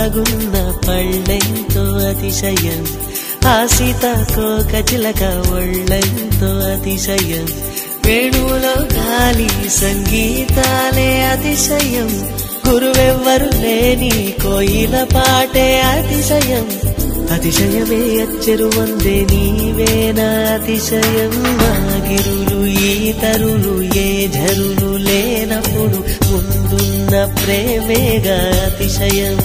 బాగున్న పళ్ళెంతో అతిశయం ఆ సీతాకోక చిలక ఒళ్ళెంతో అతిశయం వేణువులో గాలి సంగీతాలే అతిశయం గురువెవ్వరు లేని కోయిల పాటే అతిశయం అతిశయమే అచ్చెరు వందే నీవేనా అతిశయం మాగిరులు ఈతరులు ఏ ఝరులు లేనప్పుడు ముందున్న ప్రేమేగా అతిశయం